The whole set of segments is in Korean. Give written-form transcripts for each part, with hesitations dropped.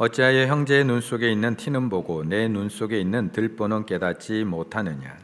어찌하여 형제의 눈 속에 있는 티는 보고 내 눈 속에 있는 들보는 깨닫지 못하느냐?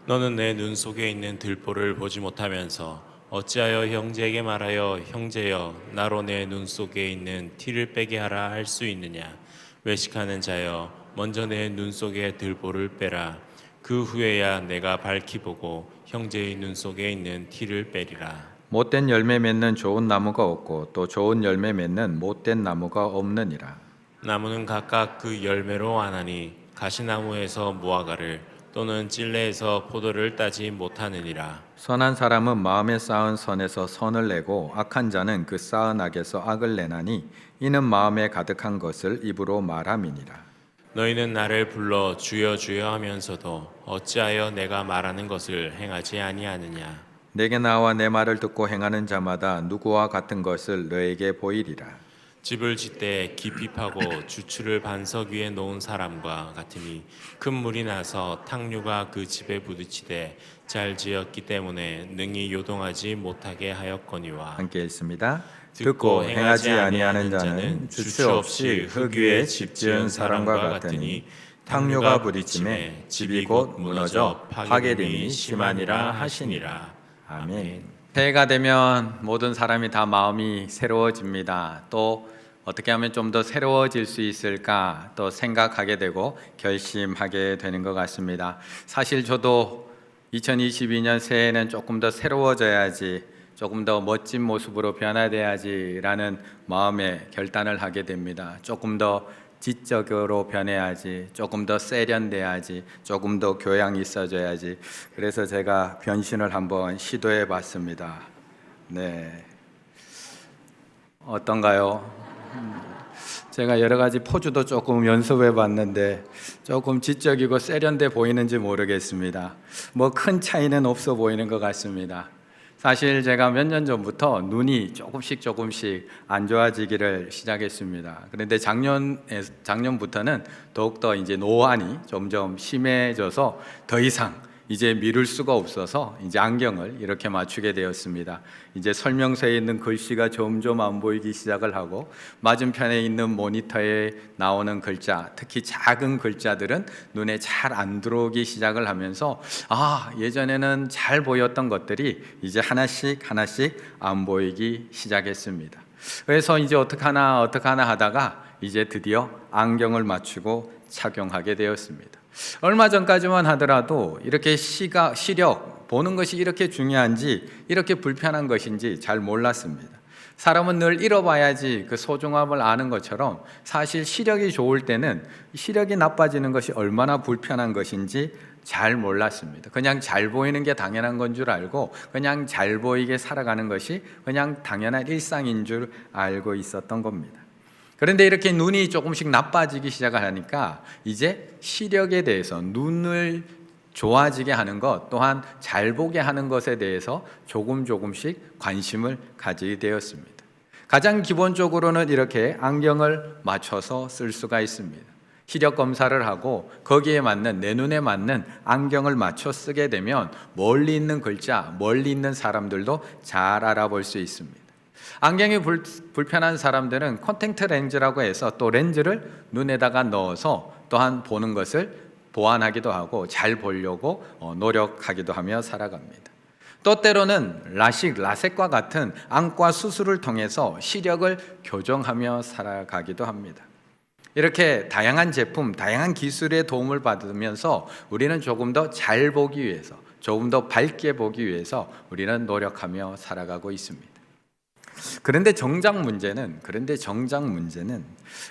너는 내 눈 속에 있는 들보를 보지 못하면서 어찌하여 형제에게 말하여 형제여 나로 내 눈 속에 있는 티를 빼게 하라 할 수 있느냐? 외식하는 자여 먼저 내 눈 속에 들보를 빼라. 그 후에야 내가 밝히 보고 형제의 눈 속에 있는 티를 빼리라. 못된 열매 맺는 좋은 나무가 없고 또 좋은 열매 맺는 못된 나무가 없느니라. 나무는 각각 그 열매로 아나니 가시나무에서 무화과를 또는 찔레에서 포도를 따지 못하느니라. 선한 사람은 마음에 쌓은 선에서 선을 내고 악한 자는 그 쌓은 악에서 악을 내나니 이는 마음에 가득한 것을 입으로 말함이니라. 너희는 나를 불러 주여 주여 하면서도 어찌하여 내가 말하는 것을 행하지 아니하느냐? 내게 나와 내 말을 듣고 행하는 자마다 누구와 같은 것을 너에게 보이리라. 집을 짓되 깊이 파고 주추를 반석 위에 놓은 사람과 같으니 큰 물이 나서 탕류가 그 집에 부딪히되 잘 지었기 때문에 능히 요동하지 못하게 하였거니와. 함께 읽습니다. 듣고 행하지 아니하는 자는 주추 없이 흙 위에 집 지은 사람과 같으니 탕류가 부딪힘에 집이 곧 무너져 파괴됨이 심하니라 하시니라. 아멘. 새해가 되면 모든 사람이 다 마음이 새로워집니다. 또 어떻게 하면 좀 더 새로워질 수 있을까 또 생각하게 되고 결심하게 되는 것 같습니다. 사실 저도 2022년 새해에는 조금 더 새로워져야지, 조금 더 멋진 모습으로 변화돼야지라는 마음에 결단을 하게 됩니다. 조금 더 지적으로 변해야지, 조금 더 세련돼야지, 조금 더 교양이 있어져야지. 그래서 제가 변신을 한번 시도해 봤습니다. 네, 어떤가요? 제가 여러 가지 포즈도 조금 연습해 봤는데 조금 지적이고 세련돼 보이는지 모르겠습니다. 뭐 큰 차이는 없어 보이는 것 같습니다. 사실 제가 몇 년 전부터 눈이 조금씩 안 좋아지기를 시작했습니다. 그런데 작년부터는 더욱더 이제 노안이 점점 심해져서 더 이상 이제 미룰 수가 없어서 이제 안경을 이렇게 맞추게 되었습니다. 이제 설명서에 있는 글씨가 점점 안 보이기 시작을 하고 맞은편에 있는 모니터에 나오는 글자, 특히 작은 글자들은 눈에 잘 안 들어오기 시작을 하면서 예전에는 잘 보였던 것들이 이제 하나씩 안 보이기 시작했습니다. 그래서 이제 어떡하나 하다가 이제 드디어 안경을 맞추고 착용하게 되었습니다. 얼마 전까지만 하더라도 이렇게 시력, 보는 것이 이렇게 중요한지, 이렇게 불편한 것인지 잘 몰랐습니다. 사람은 늘 잃어봐야지 그 소중함을 아는 것처럼 사실 시력이 좋을 때는 시력이 나빠지는 것이 얼마나 불편한 것인지 잘 몰랐습니다. 그냥 잘 보이는 게 당연한 건 줄 알고 그냥 잘 보이게 살아가는 것이 그냥 당연한 일상인 줄 알고 있었던 겁니다. 그런데 이렇게 눈이 조금씩 나빠지기 시작하니까 이제 시력에 대해서, 눈을 좋아지게 하는 것 또한 잘 보게 하는 것에 대해서 조금씩 관심을 가지게 되었습니다. 가장 기본적으로는 이렇게 안경을 맞춰서 쓸 수가 있습니다. 시력 검사를 하고 거기에 맞는, 내 눈에 맞는 안경을 맞춰 쓰게 되면 멀리 있는 글자, 멀리 있는 사람들도 잘 알아볼 수 있습니다. 안경이 불편한 사람들은 콘택트 렌즈라고 해서 또 렌즈를 눈에다가 넣어서 또한 보는 것을 보완하기도 하고 잘 보려고 노력하기도 하며 살아갑니다. 또 때로는 라섹과 같은 안과 수술을 통해서 시력을 교정하며 살아가기도 합니다. 이렇게 다양한 제품, 다양한 기술의 도움을 받으면서 우리는 조금 더 잘 보기 위해서, 조금 더 밝게 보기 위해서 우리는 노력하며 살아가고 있습니다. 그런데 정작 문제는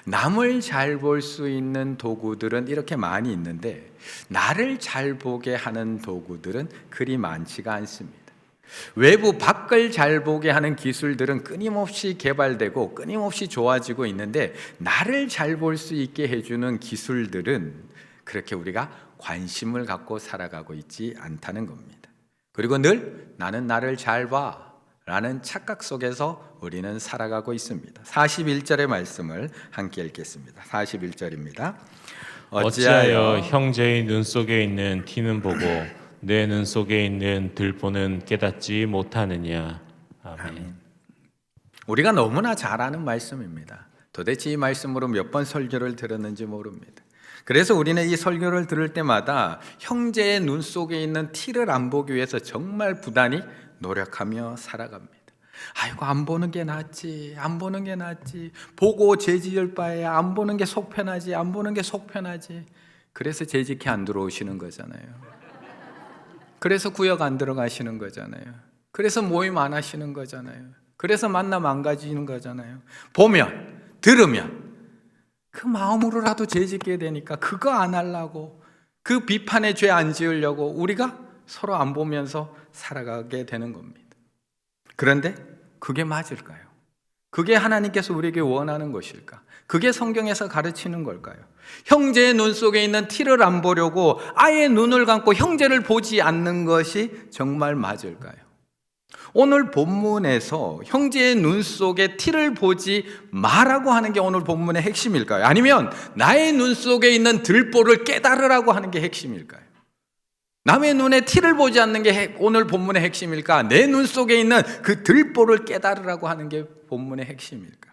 남을 잘 볼 수 있는 도구들은 이렇게 많이 있는데 나를 잘 보게 하는 도구들은 그리 많지가 않습니다. 외부 밖을 잘 보게 하는 기술들은 끊임없이 개발되고 끊임없이 좋아지고 있는데 나를 잘 볼 수 있게 해주는 기술들은 그렇게 우리가 관심을 갖고 살아가고 있지 않다는 겁니다. 그리고 늘 나는 나를 잘 봐 라는 착각 속에서 우리는 살아가고 있습니다. 41절의 말씀을 함께 읽겠습니다. 41절입니다. 어찌하여 형제의 눈 속에 있는 티는 보고 내 눈 속에 있는 들보는 깨닫지 못하느냐. 아멘. 우리가 너무나 잘 아는 말씀입니다. 도대체 이 말씀으로 몇 번 설교를 들었는지 모릅니다. 그래서 우리는 이 설교를 들을 때마다 형제의 눈 속에 있는 티를 안 보기 위해서 정말 부단히 노력하며 살아갑니다. 아이고, 안 보는 게 낫지, 안 보는 게 낫지, 보고 죄 지을 바에 안 보는 게 속 편하지, 안 보는 게 속 편하지. 그래서 재직해 안 들어오시는 거잖아요. 그래서 구역 안 들어가시는 거잖아요. 그래서 모임 안 하시는 거잖아요. 그래서 만남 안 가지는 거잖아요. 보면, 들으면 그 마음으로라도 죄짓게 되니까 그거 안 하려고, 그 비판의 죄 안 지으려고 우리가 서로 안 보면서 살아가게 되는 겁니다. 그런데 그게 맞을까요? 그게 하나님께서 우리에게 원하는 것일까? 그게 성경에서 가르치는 걸까요? 형제의 눈 속에 있는 티를 안 보려고 아예 눈을 감고 형제를 보지 않는 것이 정말 맞을까요? 오늘 본문에서 형제의 눈 속에 티를 보지 마라고 하는 게 오늘 본문의 핵심일까요? 아니면 나의 눈 속에 있는 들보를 깨달으라고 하는 게 핵심일까요? 남의 눈에 티를 보지 않는 게 오늘 본문의 핵심일까? 내 눈 속에 있는 그 들보를 깨달으라고 하는 게 본문의 핵심일까?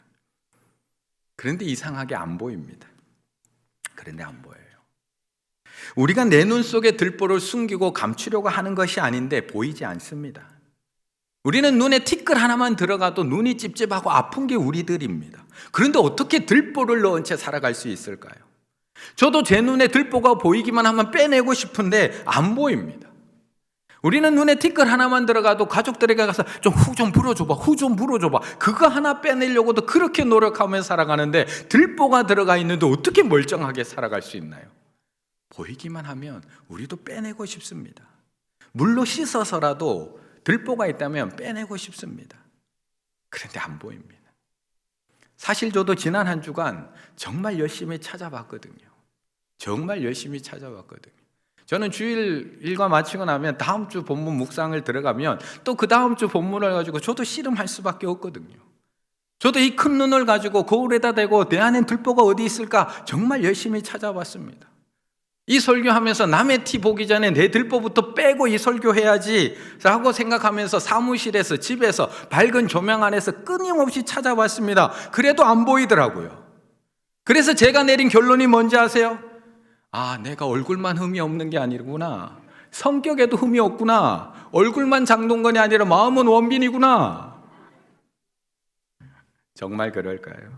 그런데 이상하게 안 보입니다. 그런데 안 보여요. 우리가 내 눈 속에 들보를 숨기고 감추려고 하는 것이 아닌데 보이지 않습니다. 우리는 눈에 티끌 하나만 들어가도 눈이 찝찝하고 아픈 게 우리들입니다. 그런데 어떻게 들보를 넣은 채 살아갈 수 있을까요? 저도 제 눈에 들보가 보이기만 하면 빼내고 싶은데 안 보입니다. 우리는 눈에 티끌 하나만 들어가도 가족들에게 가서 좀 후 좀 불어줘봐, 후 좀 불어줘봐, 그거 하나 빼내려고도 그렇게 노력하며 살아가는데 들보가 들어가 있는데 어떻게 멀쩡하게 살아갈 수 있나요? 보이기만 하면 우리도 빼내고 싶습니다. 물로 씻어서라도 들보가 있다면 빼내고 싶습니다. 그런데 안 보입니다. 사실 저도 지난 한 주간 정말 열심히 찾아봤거든요. 정말 열심히 찾아봤거든요. 저는 주일 일과 마치고 나면 다음 주 본문 묵상을 들어가면 또 그 다음 주 본문을 가지고 저도 씨름할 수밖에 없거든요. 저도 이 큰 눈을 가지고 거울에다 대고 내 안엔 들보가 어디 있을까 정말 열심히 찾아봤습니다. 이 설교하면서 남의 티 보기 전에 내 들보부터 빼고 이 설교해야지 라고 생각하면서 사무실에서, 집에서 밝은 조명 안에서 끊임없이 찾아봤습니다. 그래도 안 보이더라고요. 그래서 제가 내린 결론이 뭔지 아세요? 아, 내가 얼굴만 흠이 없는 게 아니구나. 성격에도 흠이 없구나. 얼굴만 장동건이 아니라 마음은 원빈이구나. 정말 그럴까요?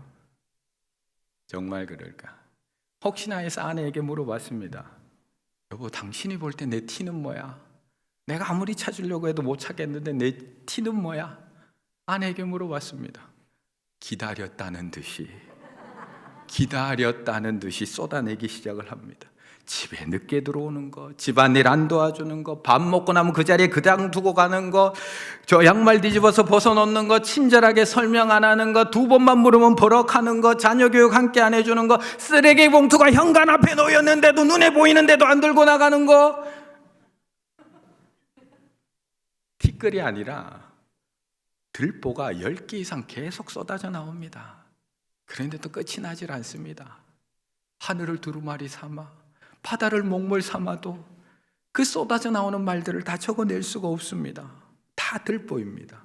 정말 그럴까? 혹시나 해서 아내에게 물어봤습니다. 여보, 당신이 볼 때 내 티는 뭐야? 내가 아무리 찾으려고 해도 못 찾겠는데 내 티는 뭐야? 아내에게 물어봤습니다. 기다렸다는 듯이 쏟아내기 시작을 합니다. 집에 늦게 들어오는 거, 집안일 안 도와주는 거, 밥 먹고 나면 그 자리에 그냥 두고 가는 거, 저 양말 뒤집어서 벗어놓는 거, 친절하게 설명 안 하는 거, 2번만 물으면 버럭하는 거, 자녀 교육 함께 안 해주는 거, 쓰레기 봉투가 현관 앞에 놓였는데도 눈에 보이는데도 안 들고 나가는 거. 티끌이 아니라 들보가 10개 이상 계속 쏟아져 나옵니다. 그런데도 끝이 나질 않습니다. 하늘을 두루마리 삼아 바다를 목물 삼아도 그 쏟아져 나오는 말들을 다 적어낼 수가 없습니다. 다 들보입니다.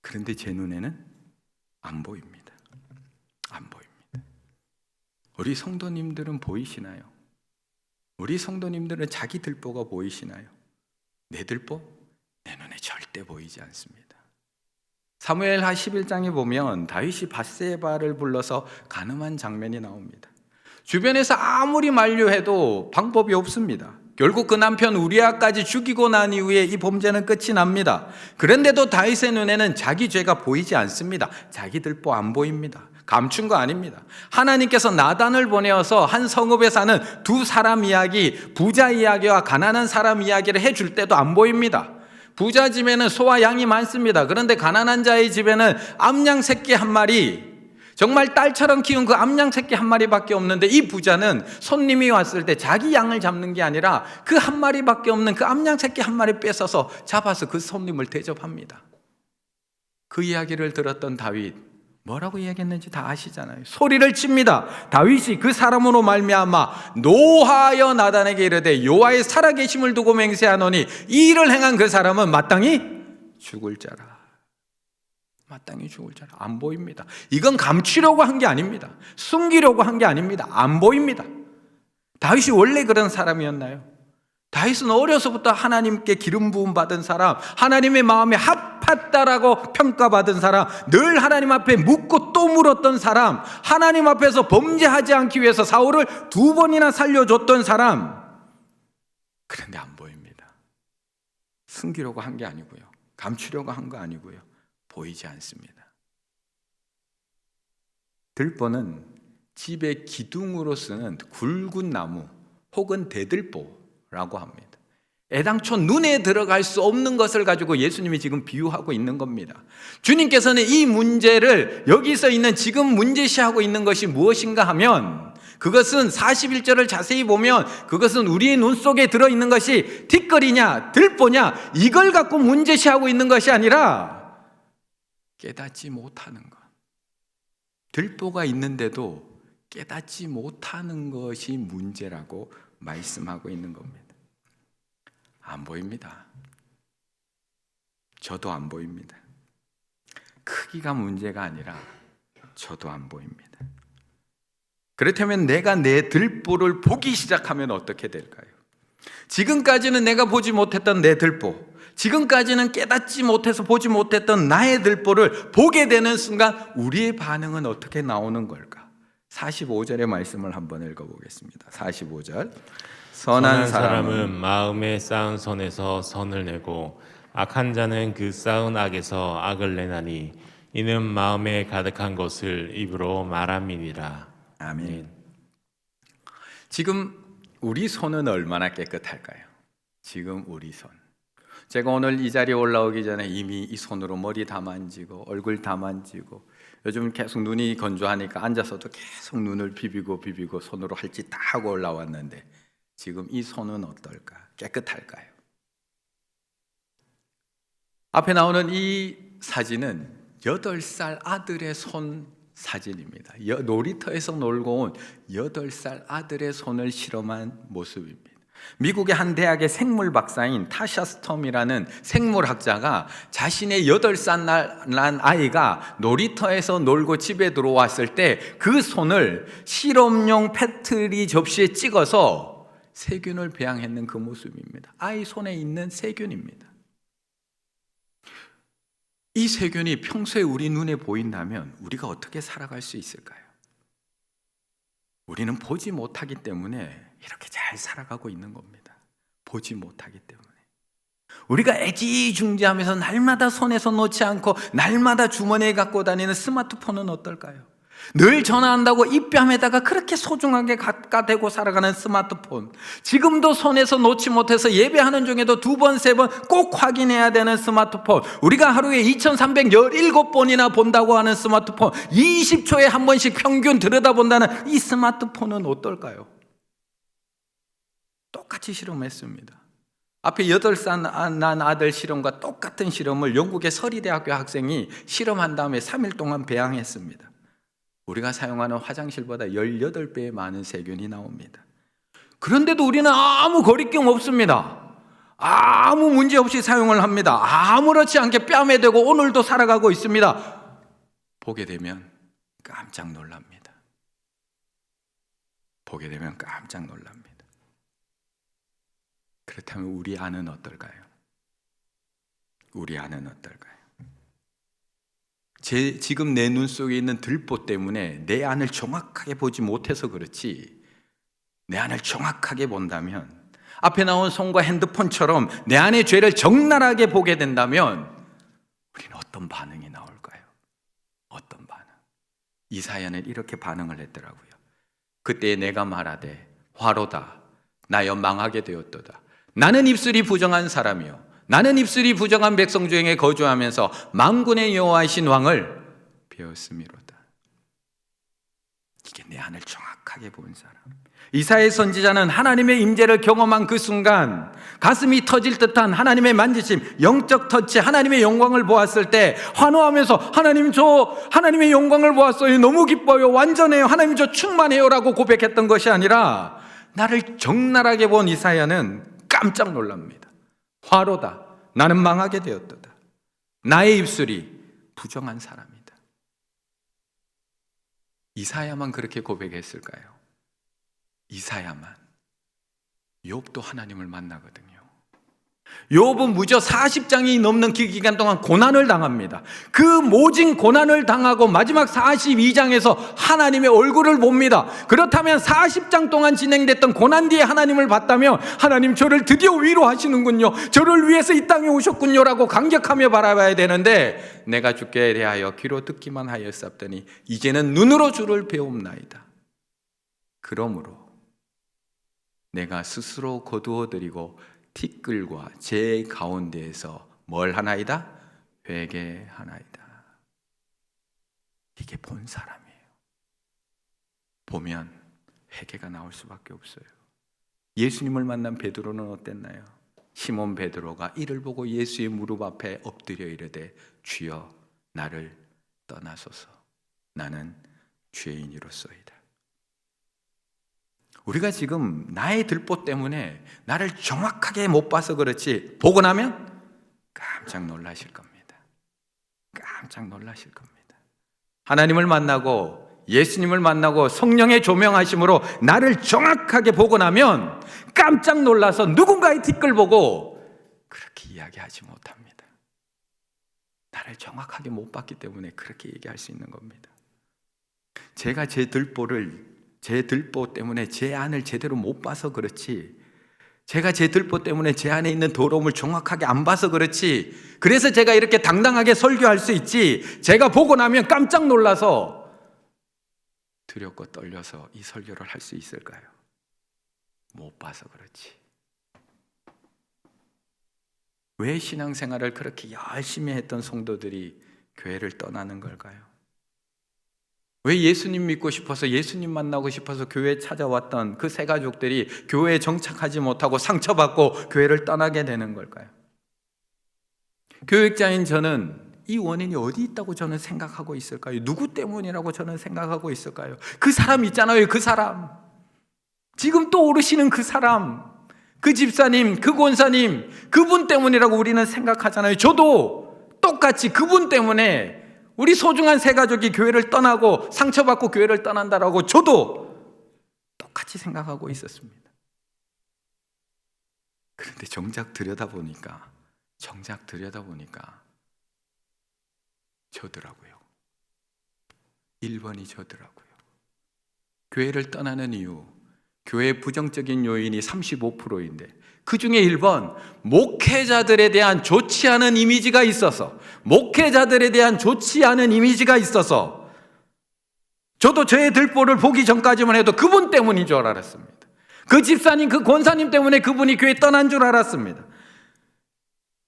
그런데 제 눈에는 안 보입니다. 안 보입니다. 우리 성도님들은 보이시나요? 우리 성도님들은 자기 들보가 보이시나요? 내 들보? 내 눈에 절대 보이지 않습니다. 사무엘하 11장에 보면 다윗이 밧세바를 불러서 간음한 장면이 나옵니다. 주변에서 아무리 만류해도 방법이 없습니다. 결국 그 남편 우리아까지 죽이고 난 이후에 이 범죄는 끝이 납니다. 그런데도 다윗의 눈에는 자기 죄가 보이지 않습니다. 자기 들보 안 보입니다. 감춘 거 아닙니다. 하나님께서 나단을 보내어서 한 성읍에 사는 두 사람 이야기, 부자 이야기와 가난한 사람 이야기를 해줄 때도 안 보입니다. 부자 집에는 소와 양이 많습니다. 그런데 가난한 자의 집에는 암양 새끼 한 마리, 정말 딸처럼 키운 그 암양 새끼 한 마리밖에 없는데 이 부자는 손님이 왔을 때 자기 양을 잡는 게 아니라 그 한 마리밖에 없는 그 암양 새끼 한 마리 뺏어서 잡아서 그 손님을 대접합니다. 그 이야기를 들었던 다윗, 뭐라고 이야기했는지 다 아시잖아요. 소리를 칩니다. 다윗이 그 사람으로 말미암아 노하여 나단에게 이르되 여호와의 살아계심을 두고 맹세하노니 이 일을 행한 그 사람은 마땅히 죽을 자라. 마땅히 죽을 자라. 안 보입니다. 이건 감추려고 한 게 아닙니다. 숨기려고 한 게 아닙니다. 안 보입니다. 다윗이 원래 그런 사람이었나요? 다윗은 어려서부터 하나님께 기름 부음 받은 사람, 하나님의 마음에 합했다라고 평가받은 사람, 늘 하나님 앞에 묻고 또 물었던 사람, 하나님 앞에서 범죄하지 않기 위해서 사울을 2번이나 살려줬던 사람. 그런데 안 보입니다. 숨기려고 한 게 아니고요, 감추려고 한 거 아니고요, 보이지 않습니다. 들보는 집의 기둥으로 쓰는 굵은 나무 혹은 대들보라고 합니다. 애당초 눈에 들어갈 수 없는 것을 가지고 예수님이 지금 비유하고 있는 겁니다. 주님께서는 이 문제를 여기서 있는 지금 문제시하고 있는 것이 무엇인가 하면, 그것은 41절을 자세히 보면 그것은 우리의 눈 속에 들어있는 것이 티끌이냐 들보냐 이걸 갖고 문제시하고 있는 것이 아니라 깨닫지 못하는 것. 들보가 있는데도 깨닫지 못하는 것이 문제라고 말씀하고 있는 겁니다. 안 보입니다. 저도 안 보입니다. 크기가 문제가 아니라 저도 안 보입니다. 그렇다면 내가 내 들보를 보기 시작하면 어떻게 될까요? 지금까지는 내가 보지 못했던 내 들보, 지금까지는 깨닫지 못해서 보지 못했던 나의 들보를 보게 되는 순간 우리의 반응은 어떻게 나오는 걸까? 45절의 말씀을 한번 읽어보겠습니다. 45절. 선한 사람은 마음에 쌓은 선에서 선을 내고 악한 자는 그 쌓은 악에서 악을 내나니 이는 마음에 가득한 것을 입으로 말함이니라. 아멘. 지금 우리 손은 얼마나 깨끗할까요? 지금 우리 손. 제가 오늘 이 자리에 올라오기 전에 이미 이 손으로 머리 다 만지고 얼굴 다 만지고, 요즘 계속 눈이 건조하니까 앉아서도 계속 눈을 비비고 손으로 할 짓 다 하고 올라왔는데, 지금 이 손은 어떨까? 깨끗할까요? 앞에 나오는 이 사진은 8살 아들의 손 사진입니다. 놀이터에서 놀고 온 8살 아들의 손을 실험한 모습입니다. 미국의 한 대학의 생물 박사인 타샤 스톰이라는 생물학자가 자신의 8살 난 아이가 놀이터에서 놀고 집에 들어왔을 때 그 손을 실험용 페트리 접시에 찍어서 세균을 배양했는 그 모습입니다. 아이 손에 있는 세균입니다. 이 세균이 평소에 우리 눈에 보인다면 우리가 어떻게 살아갈 수 있을까요? 우리는 보지 못하기 때문에 이렇게 잘 살아가고 있는 겁니다. 보지 못하기 때문에. 우리가 애지중지하면서 날마다 손에서 놓지 않고 날마다 주머니에 갖고 다니는 스마트폰은 어떨까요? 늘 전화한다고 입뺨에다가 그렇게 소중하게 갖다 대고 살아가는 스마트폰, 지금도 손에서 놓지 못해서 예배하는 중에도 2번, 3번 꼭 확인해야 되는 스마트폰, 우리가 하루에 2317번이나 본다고 하는 스마트폰, 20초에 한 번씩 평균 들여다본다는 이 스마트폰은 어떨까요? 똑같이 실험했습니다. 앞에 8살 난 아들 실험과 똑같은 실험을 영국의 서리대학교 학생이 실험한 다음에 3일 동안 배양했습니다. 우리가 사용하는 화장실보다 18배의 많은 세균이 나옵니다. 그런데도 우리는 아무 거리낌 없습니다. 아무 문제 없이 사용을 합니다. 아무렇지 않게 뺨에 대고 오늘도 살아가고 있습니다. 보게 되면 깜짝 놀랍니다. 보게 되면 깜짝 놀랍니다. 그렇다면 우리 안은 어떨까요? 우리 안은 어떨까요? 지금 내 눈 속에 있는 들보 때문에 내 안을 정확하게 보지 못해서 그렇지, 내 안을 정확하게 본다면, 앞에 나온 손과 핸드폰처럼 내 안의 죄를 적나라하게 보게 된다면 우리는 어떤 반응이 나올까요? 어떤 반응? 이사야는 이렇게 반응을 했더라고요. 그때 내가 말하되 화로다 나여 망하게 되었도다. 나는 입술이 부정한 사람이요 나는 입술이 부정한 백성 중에 거주하면서 만군의 여호와이신 왕을 배웠음이로다. 이게 내 안을 정확하게 본 사람. 이사야 선지자는 하나님의 임재를 경험한 그 순간 가슴이 터질 듯한 하나님의 만지심, 영적 터치, 하나님의 영광을 보았을 때 환호하면서 하나님, 저 하나님의 영광을 보았어요. 너무 기뻐요. 완전해요. 하나님, 저 충만해요. 라고 고백했던 것이 아니라 나를 적나라하게 본 이사야는 깜짝 놀랍니다. 화로다 나는 망하게 되었도다. 나의 입술이 부정한 사람이다. 이사야만 그렇게 고백했을까요? 이사야만. 욥도 하나님을 만나거든요. 욥은 무려 40장이 넘는 그 기간 동안 고난을 당합니다. 그 모진 고난을 당하고 마지막 42장에서 하나님의 얼굴을 봅니다. 그렇다면 40장 동안 진행됐던 고난 뒤에 하나님을 봤다면 하나님 저를 드디어 위로하시는군요. 저를 위해서 이 땅에 오셨군요 라고 감격하며 바라봐야 되는데 내가 주께 대하여 귀로 듣기만 하였사더니 이제는 눈으로 주를 배움나이다. 그러므로 내가 스스로 거두어드리고 티끌과 제 가운데에서 뭘 하나이다? 회개하나이다. 이게 본 사람이에요. 보면 회개가 나올 수밖에 없어요. 예수님을 만난 베드로는 어땠나요? 시몬 베드로가 이를 보고 예수의 무릎 앞에 엎드려 이르되 주여 나를 떠나소서 나는 죄인이로소이다. 우리가 지금 나의 들보 때문에 나를 정확하게 못 봐서 그렇지 보고 나면 깜짝 놀라실 겁니다. 깜짝 놀라실 겁니다. 하나님을 만나고 예수님을 만나고 성령의 조명하심으로 나를 정확하게 보고 나면 깜짝 놀라서 누군가의 티끌 보고 그렇게 이야기하지 못합니다. 나를 정확하게 못 봤기 때문에 그렇게 얘기할 수 있는 겁니다. 제가 제 들보 때문에 제 안을 제대로 못 봐서 그렇지, 제가 제 들보 때문에 제 안에 있는 더러움을 정확하게 안 봐서 그렇지, 그래서 제가 이렇게 당당하게 설교할 수 있지, 제가 보고 나면 깜짝 놀라서 두렵고 떨려서 이 설교를 할 수 있을까요? 못 봐서 그렇지. 왜 신앙생활을 그렇게 열심히 했던 성도들이 교회를 떠나는 걸까요? 왜 예수님 믿고 싶어서 예수님 만나고 싶어서 교회에 찾아왔던 그 세 가족들이 교회에 정착하지 못하고 상처받고 교회를 떠나게 되는 걸까요? 교육자인 저는 이 원인이 어디 있다고 저는 생각하고 있을까요? 누구 때문이라고 저는 생각하고 있을까요? 그 사람 있잖아요. 그 사람, 지금 또 오르시는 그 사람, 그 집사님, 그 권사님, 그분 때문이라고 우리는 생각하잖아요. 저도 똑같이 그분 때문에 우리 소중한 세 가족이 교회를 떠나고 상처받고 교회를 떠난다라고 저도 똑같이 생각하고 있었습니다. 그런데 정작 들여다보니까 저더라고요. 1번이 저더라고요. 교회를 떠나는 이유, 교회의 부정적인 요인이 35%인데 그 중에 1번, 목회자들에 대한 좋지 않은 이미지가 있어서, 저도 저의 들보를 보기 전까지만 해도 그분 때문인 줄 알았습니다. 그 집사님, 그 권사님 때문에 그분이 교회 떠난 줄 알았습니다.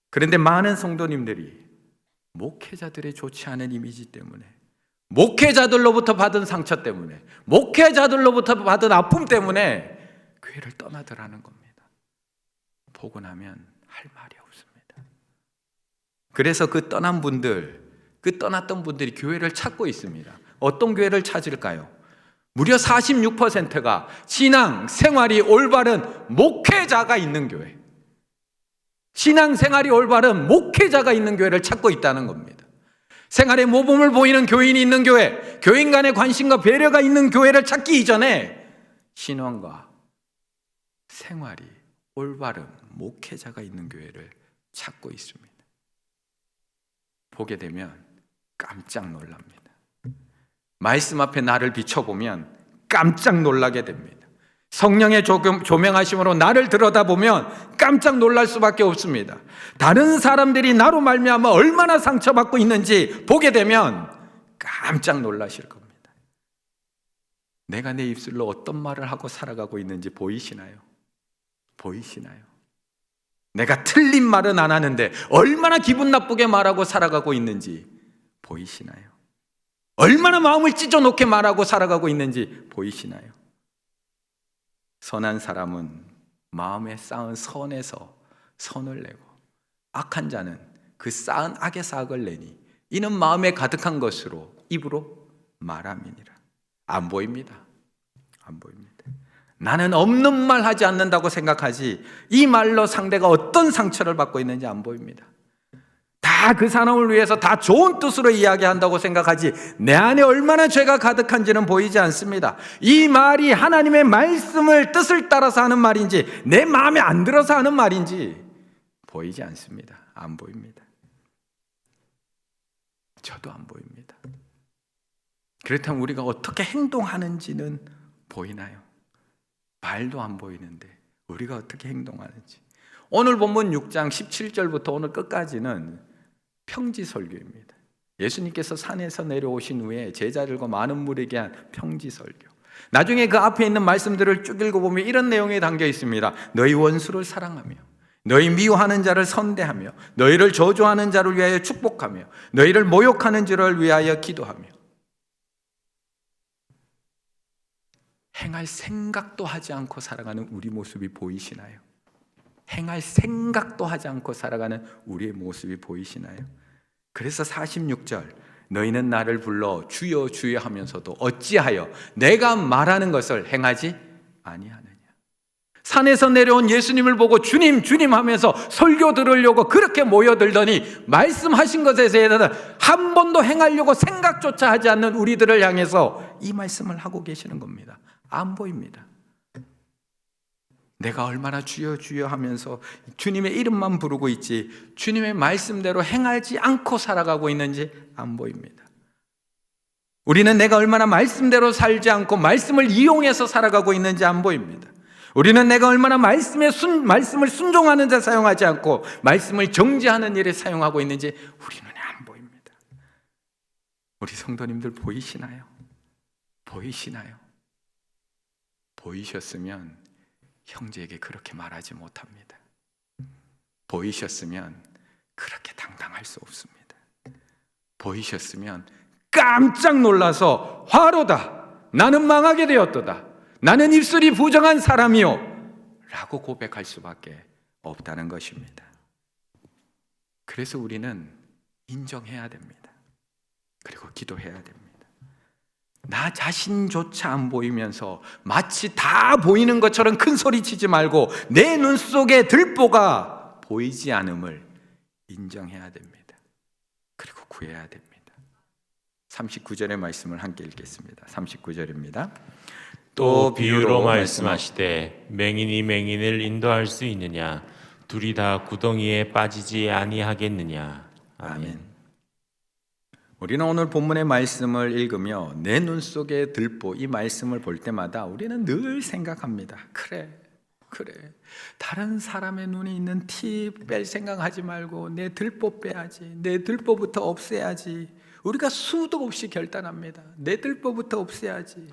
그런데 많은 성도님들이 목회자들의 좋지 않은 이미지 때문에, 목회자들로부터 받은 상처 때문에, 목회자들로부터 받은 아픔 때문에 교회를 떠나더라는 겁니다. 보고 나면 할 말이 없습니다. 그래서 그 떠났던 분들이 교회를 찾고 있습니다. 어떤 교회를 찾을까요? 무려 46%가 신앙 생활이 올바른 목회자가 있는 교회, 신앙생활이 올바른 목회자가 있는 교회를 찾고 있다는 겁니다. 생활의 모범을 보이는 교인이 있는 교회, 교인 간의 관심과 배려가 있는 교회를 찾기 이전에 신앙과 생활이 올바른 목회자가 있는 교회를 찾고 있습니다. 보게 되면 깜짝 놀랍니다. 말씀 앞에 나를 비춰보면 깜짝 놀라게 됩니다. 성령의 조명하심으로 나를 들여다보면 깜짝 놀랄 수밖에 없습니다. 다른 사람들이 나로 말미암아 얼마나 상처받고 있는지 보게 되면 깜짝 놀라실 겁니다. 내가 내 입술로 어떤 말을 하고 살아가고 있는지 보이시나요? 내가 틀린 말은 안 하는데 얼마나 기분 나쁘게 말하고 살아가고 있는지 보이시나요? 얼마나 마음을 찢어놓게 말하고 살아가고 있는지 보이시나요? 선한 사람은 마음에 쌓은 선에서 선을 내고, 악한 자는 그 쌓은 악에서 악을 내니 이는 마음에 가득한 것으로 입으로 말함이니라. 안 보입니다. 나는 없는 말 하지 않는다고 생각하지 이 말로 상대가 어떤 상처를 받고 있는지 안 보입니다. 다 다 그 사람을 위해서 다 좋은 뜻으로 이야기한다고 생각하지 내 안에 얼마나 죄가 가득한지는 보이지 않습니다. 이 말이 하나님의 말씀을 뜻을 따라서 하는 말인지 내 마음에 안 들어서 하는 말인지 보이지 않습니다. 안 보입니다. 저도 안 보입니다. 그렇다면 우리가 어떻게 행동하는지는 보이나요? 말도 안 보이는데 우리가 어떻게 행동하는지. 오늘 본문 6장 17절부터 오늘 끝까지는 평지설교입니다. 예수님께서 산에서 내려오신 후에 제자들과 많은 무리에게 한 평지설교. 나중에 그 앞에 있는 말씀들을 쭉 읽어보면 이런 내용이 담겨 있습니다. 너희 원수를 사랑하며 너희 미워하는 자를 선대하며 너희를 저주하는 자를 위하여 축복하며 너희를 모욕하는 자를 위하여 기도하며. 행할 생각도 하지 않고 살아가는 우리 모습이 보이시나요? 행할 생각도 하지 않고 살아가는 우리의 모습이 보이시나요? 그래서 46절 너희는 나를 불러 주여 주여 하면서도 어찌하여 내가 말하는 것을 행하지 아니하느냐. 산에서 내려온 예수님을 보고 주님 주님 하면서 설교 들으려고 그렇게 모여들더니 말씀하신 것에 대해서는 한 번도 행하려고 생각조차 하지 않는 우리들을 향해서 이 말씀을 하고 계시는 겁니다. 안 보입니다. 내가 얼마나 주여 주여 하면서 주님의 이름만 부르고 있지 주님의 말씀대로 행하지 않고 살아가고 있는지 안 보입니다. 우리는 내가 얼마나 말씀대로 살지 않고 말씀을 이용해서 살아가고 있는지 안 보입니다. 우리는 내가 얼마나 말씀을 순종하는 데 사용하지 않고 말씀을 정죄하는 일에 사용하고 있는지 우리 눈에 안 보입니다. 우리 성도님들 보이시나요? 보이시나요? 보이셨으면 형제에게 그렇게 말하지 못합니다. 보이셨으면 그렇게 당당할 수 없습니다. 보이셨으면 깜짝 놀라서 화로다. 나는 망하게 되었도다. 나는 입술이 부정한 사람이요 라고 고백할 수밖에 없다는 것입니다. 그래서 우리는 인정해야 됩니다. 그리고 기도해야 됩니다. 나 자신조차 안 보이면서 마치 다 보이는 것처럼 큰 소리 치지 말고 내 눈 속에 들보가 보이지 않음을 인정해야 됩니다. 그리고 구해야 됩니다. 39절의 말씀을 함께 읽겠습니다. 39절입니다. 또 비유로 말씀하시되 맹인이 맹인을 인도할 수 있느냐 둘이 다 구덩이에 빠지지 아니하겠느냐. 아멘. 우리는 오늘 본문의 말씀을 읽으며 내 눈 속에 들보 이 말씀을 볼 때마다 우리는 늘 생각합니다. 그래 다른 사람의 눈에 있는 티 뺄 생각하지 말고 내 들보 빼야지. 내 들보부터 없애야지. 우리가 수도 없이 결단합니다. 내 들보부터 없애야지.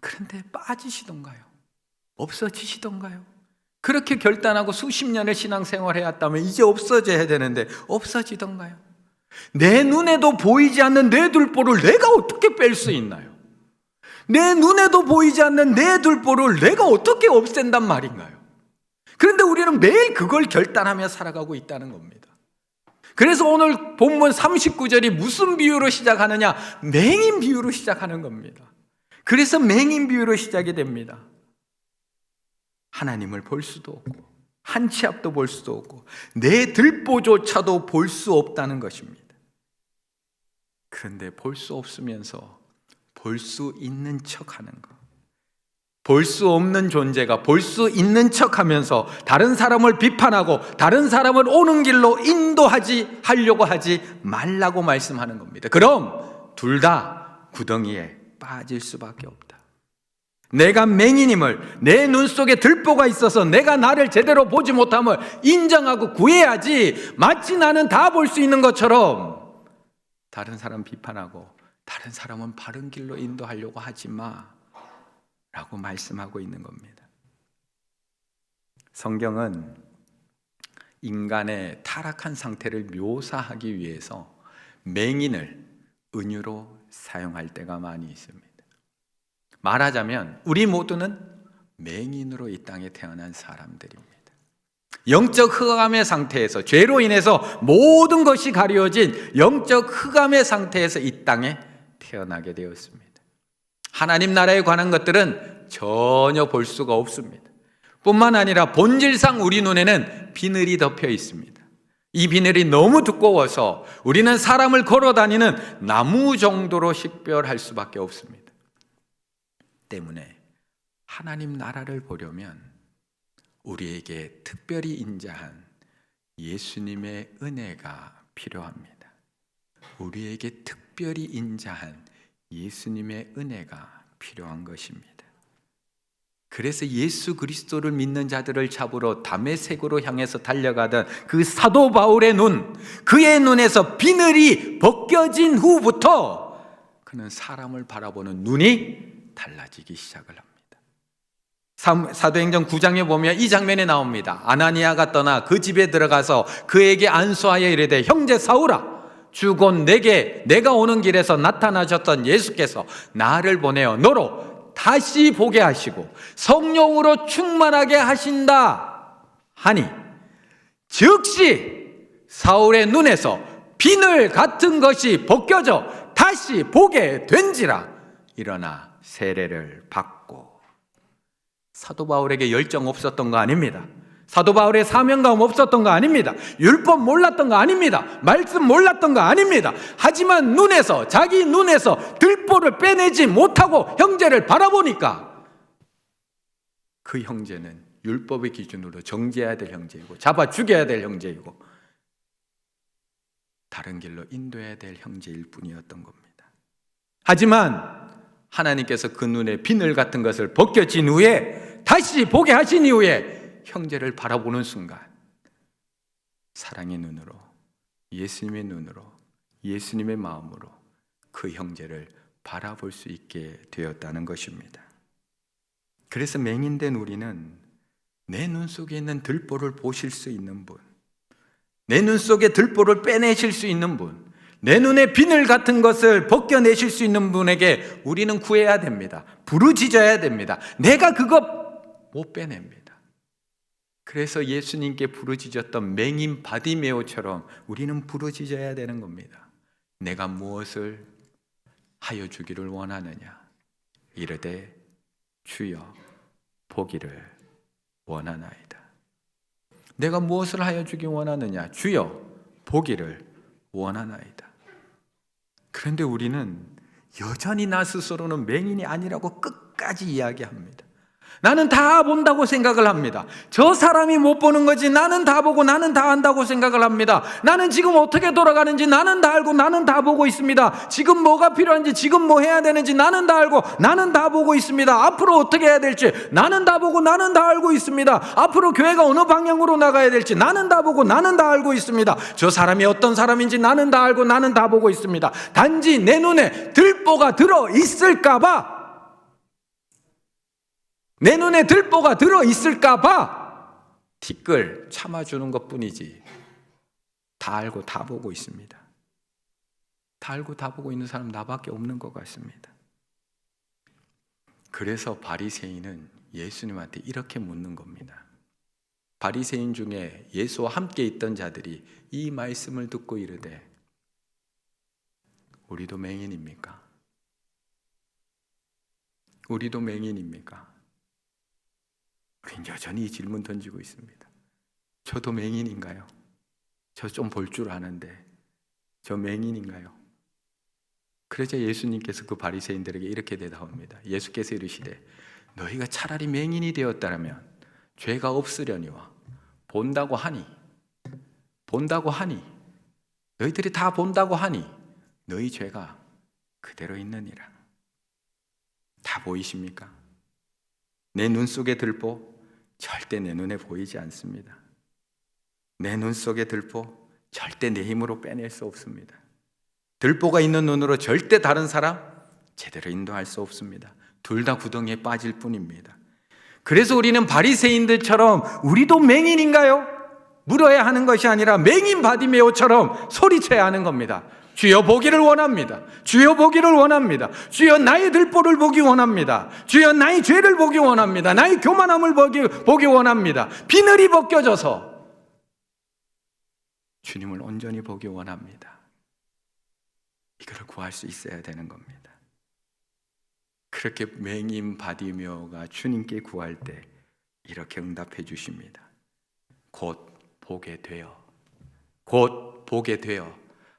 그런데 빠지시던가요? 없어지시던가요? 그렇게 결단하고 수십 년의 신앙생활을 해왔다면 이제 없어져야 되는데 없어지던가요? 내 눈에도 보이지 않는 내 들보를 내가 어떻게 뺄 수 있나요? 내 눈에도 보이지 않는 내 들보를 내가 어떻게 없앤단 말인가요? 그런데 우리는 매일 그걸 결단하며 살아가고 있다는 겁니다. 그래서 오늘 본문 39절이 무슨 비유로 시작하느냐? 맹인 비유로 시작하는 겁니다. 그래서 맹인 비유로 시작이 됩니다. 하나님을 볼 수도 없고 한 치 앞도 볼 수도 없고 내 들보조차도 볼 수 없다는 것입니다. 그런데 볼 수 없으면서 볼 수 있는 척하는 것, 볼 수 없는 존재가 볼 수 있는 척하면서 다른 사람을 비판하고 다른 사람을 옳은 길로 하려고 하지 말라고 말씀하는 겁니다. 그럼 둘 다 구덩이에 빠질 수밖에 없다. 내가 맹인임을, 내 눈 속에 들보가 있어서 내가 나를 제대로 보지 못함을 인정하고 구해야지, 마치 나는 다 볼 수 있는 것처럼 다른 사람 비판하고 다른 사람은 바른 길로 인도하려고 하지 마 라고 말씀하고 있는 겁니다. 성경은 인간의 타락한 상태를 묘사하기 위해서 맹인을 은유로 사용할 때가 많이 있습니다. 말하자면 우리 모두는 맹인으로 이 땅에 태어난 사람들입니다. 영적 흑암의 상태에서, 죄로 인해서 모든 것이 가려진 영적 흑암의 상태에서 이 땅에 태어나게 되었습니다. 하나님 나라에 관한 것들은 전혀 볼 수가 없습니다. 뿐만 아니라 본질상 우리 눈에는 비늘이 덮여 있습니다. 이 비늘이 너무 두꺼워서 우리는 사람을 걸어다니는 나무 정도로 식별할 수밖에 없습니다. 때문에 하나님 나라를 보려면 우리에게 특별히 인자한 예수님의 은혜가 필요합니다. 우리에게 특별히 인자한 예수님의 은혜가 필요한 것입니다. 그래서 예수 그리스도를 믿는 자들을 잡으러 다메섹으로 향해서 달려가던 그 사도 바울의 눈, 그의 눈에서 비늘이 벗겨진 후부터 그는 사람을 바라보는 눈이 달라지기 시작을 합니다. 사도행전 9장에 보면 이 장면이 나옵니다. 아나니아가 떠나 그 집에 들어가서 그에게 안수하여 이르되 형제 사울아, 주 곧 내가 오는 길에서 나타나셨던 예수께서 나를 보내어 너로 다시 보게 하시고 성령으로 충만하게 하신다 하니 즉시 사울의 눈에서 비늘 같은 것이 벗겨져 다시 보게 된지라. 일어나 세례를 받고. 사도 바울에게 열정 없었던 거 아닙니다. 사도 바울의 사명감 없었던 거 아닙니다. 율법 몰랐던 거 아닙니다. 말씀 몰랐던 거 아닙니다. 하지만 자기 눈에서 들보를 빼내지 못하고 형제를 바라보니까 그 형제는 율법의 기준으로 정죄해야 될 형제이고 잡아 죽여야 될 형제이고 다른 길로 인도해야 될 형제일 뿐이었던 겁니다. 하지만 하나님께서 그 눈에 비늘 같은 것을 벗겨진 후에 다시 보게 하신 이후에 형제를 바라보는 순간 사랑의 눈으로, 예수님의 눈으로, 예수님의 마음으로 그 형제를 바라볼 수 있게 되었다는 것입니다. 그래서 맹인된 우리는 내 눈 속에 있는 들보를 보실 수 있는 분, 내 눈 속에 들보를 빼내실 수 있는 분, 내 눈에 비늘 같은 것을 벗겨내실 수 있는 분에게 우리는 구해야 됩니다. 부르짖어야 됩니다. 내가 그거 못 빼냅니다. 그래서 예수님께 부르짖었던 맹인 바디메오처럼 우리는 부르짖어야 되는 겁니다. 내가 무엇을 하여 주기를 원하느냐? 이르되 주여 보기를 원하나이다. 내가 무엇을 하여 주기 원하느냐? 주여 보기를 원하나이다. 그런데 우리는 여전히 나 스스로는 맹인이 아니라고 끝까지 이야기합니다. 나는 다 본다고 생각을 합니다. 저 사람이 못 보는 거지 나는 다 보고 나는 다 안다고 생각을 합니다. 나는 지금 어떻게 돌아가는지 나는 다 알고 나는 다 보고 있습니다. 지금 뭐가 필요한지 지금 뭐 해야 되는지 나는 다 알고 나는 다 보고 있습니다. 앞으로 어떻게 해야 될지 나는 다 보고 나는 다 알고 있습니다. 앞으로 교회가 어느 방향으로 나가야 될지 나는 다 보고 나는 다 알고 있습니다. 저 사람이 어떤 사람인지 나는 다 알고 나는 다 보고 있습니다. 단지 내 눈에 들보가 들어 있을까 봐, 내 눈에 들보가 들어있을까봐 티끌 참아주는 것뿐이지 다 알고 다 보고 있습니다. 다 알고 다 보고 있는 사람 나밖에 없는 것 같습니다. 그래서 바리새인은 예수님한테 이렇게 묻는 겁니다. 바리새인 중에 예수와 함께 있던 자들이 이 말씀을 듣고 이르되 우리도 맹인입니까? 우리도 맹인입니까? 우린 여전히 이 질문 던지고 있습니다. 저도 맹인인가요? 저 좀 볼 줄 아는데 저 맹인인가요? 그러자 예수님께서 그 바리새인들에게 이렇게 대답합니다. 예수께서 이르시되 너희가 차라리 맹인이 되었다면 죄가 없으려니와 본다고 하니 너희들이 다 본다고 하니 너희 죄가 그대로 있느니라. 다 보이십니까? 내 눈 속에 들보 절대 내 눈에 보이지 않습니다. 내 눈 속에 들보 절대 내 힘으로 빼낼 수 없습니다. 들보가 있는 눈으로 절대 다른 사람 제대로 인도할 수 없습니다. 둘 다 구덩이에 빠질 뿐입니다. 그래서 우리는 바리새인들처럼 우리도 맹인인가요? 물어야 하는 것이 아니라 맹인 바디메오처럼 소리쳐야 하는 겁니다. 주여 보기를 원합니다. 주여 보기를 원합니다. 주여 나의 들보를 보기 원합니다. 주여 나의 죄를 보기 원합니다. 나의 교만함을 보기 원합니다. 비늘이 벗겨져서 주님을 온전히 보기 원합니다. 이걸 구할 수 있어야 되는 겁니다. 그렇게 맹인 바디메오가 주님께 구할 때 이렇게 응답해 주십니다. 곧 보게 되어 곧 보게 되어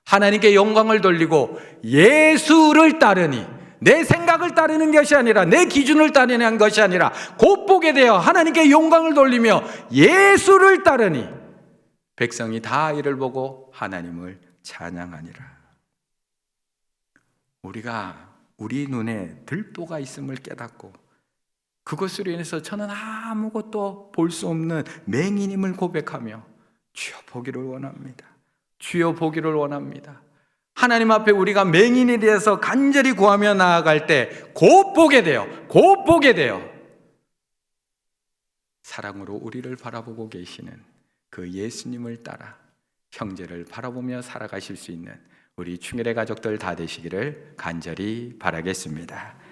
하나님께 영광을 돌리고 예수를 따르니, 내 생각을 따르는 것이 아니라 내 기준을 따르는 것이 아니라 곧 보게 되어 하나님께 영광을 돌리며 예수를 따르니 백성이 다 이를 보고 하나님을 찬양하니라. 우리가 우리 눈에 들보가 있음을 깨닫고 그것으로 인해서 저는 아무것도 볼 수 없는 맹인임을 고백하며 주여 보기를 원합니다. 주여 보기를 원합니다. 하나님 앞에 우리가 맹인에 대해서 간절히 구하며 나아갈 때 곧 보게 돼요. 곧 보게 돼요. 사랑으로 우리를 바라보고 계시는 그 예수님을 따라 형제를 바라보며 살아가실 수 있는 우리 충혈의 가족들 다 되시기를 간절히 바라겠습니다.